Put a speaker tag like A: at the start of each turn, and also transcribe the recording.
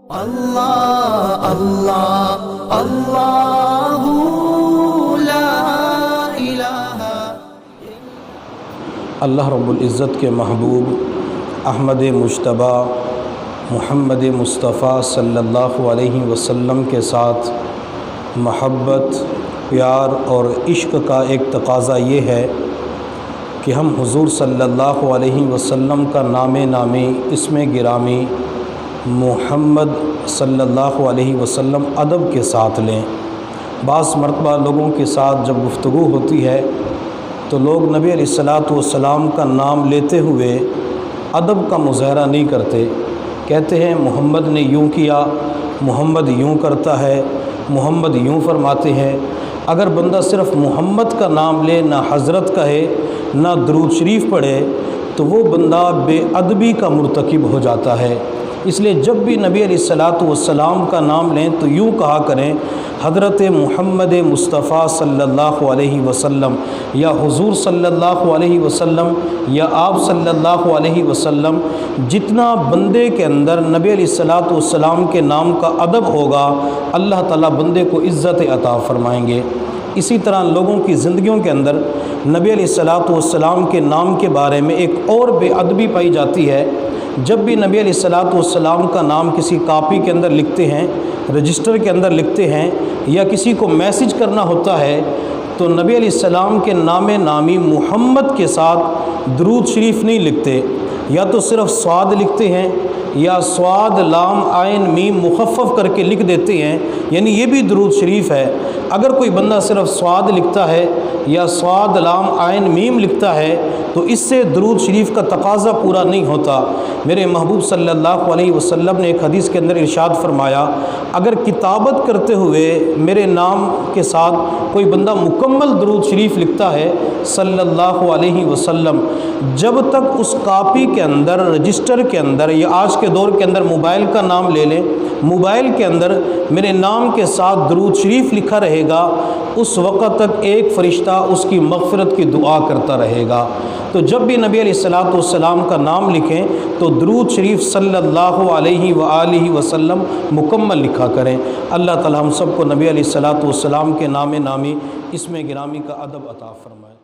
A: اللہ اللہ اللہ لا الہ۔
B: اللہ رب العزت کے محبوب احمد مجتبی محمد مصطفیٰ صلی اللہ علیہ وسلم کے ساتھ محبت، پیار اور عشق کا ایک تقاضا یہ ہے کہ ہم حضور صلی اللہ علیہ وسلم کا نامی اسم گرامی محمد صلی اللہ علیہ وسلم ادب کے ساتھ لیں۔ بعض مرتبہ لوگوں کے ساتھ جب گفتگو ہوتی ہے تو لوگ نبی علیہ السلام کا نام لیتے ہوئے ادب کا مظاہرہ نہیں کرتے، کہتے ہیں محمد نے یوں کیا، محمد یوں کرتا ہے، محمد یوں فرماتے ہیں۔ اگر بندہ صرف محمد کا نام لے، نہ حضرت کہے، نہ درود شریف پڑھے، تو وہ بندہ بے ادبی کا مرتکب ہو جاتا ہے۔ اس لیے جب بھی نبی علیہ السلام کا نام لیں تو یوں کہا کریں، حضرت محمد مصطفیٰ صلی اللہ علیہ وسلم، یا حضور صلی اللہ علیہ وسلم، یا آپ صلی اللہ علیہ وسلم۔ جتنا بندے کے اندر نبی علیہ السلام کے نام کا ادب ہوگا، اللہ تعالیٰ بندے کو عزت عطا فرمائیں گے۔ اسی طرح لوگوں کی زندگیوں کے اندر نبی علیہ السلام کے نام کے بارے میں ایک اور بے ادبی پائی جاتی ہے۔ جب بھی نبی علیہ السلام کا نام کسی کاپی کے اندر لکھتے ہیں، رجسٹر کے اندر لکھتے ہیں، یا کسی کو میسج کرنا ہوتا ہے، تو نبی علیہ السلام کے نامی محمد کے ساتھ درود شریف نہیں لکھتے، یا تو صرف صاد لکھتے ہیں، یا صاد لام عین میم مخفف کر کے لکھ دیتے ہیں، یعنی یہ بھی درود شریف ہے۔ اگر کوئی بندہ صرف صاد لکھتا ہے یا صاد لام عین میم لکھتا ہے تو اس سے درود شریف کا تقاضا پورا نہیں ہوتا۔ میرے محبوب صلی اللہ علیہ وسلم نے ایک حدیث کے اندر ارشاد فرمایا، اگر کتابت کرتے ہوئے میرے نام کے ساتھ کوئی بندہ مکمل درود شریف لکھتا ہے صلی اللہ علیہ وسلم، جب تک اس کاپی کے اندر، رجسٹر کے اندر، یا آج کے دور کے اندر موبائل کا نام لے لیں، موبائل کے اندر میرے نام کے ساتھ درود شریف لکھا رہے گا، اس وقت تک ایک فرشتہ اس کی مغفرت کی دعا کرتا رہے گا۔ تو جب بھی نبی علیہ السلام کا نام لکھیں تو درود شریف صلی اللہ علیہ وآلہ وسلم مکمل لکھا کریں۔ اللہ تعالی ہم سب کو نبی علیہ السلام کے نامی اسم گرامی کا ادب عطا فرمائے۔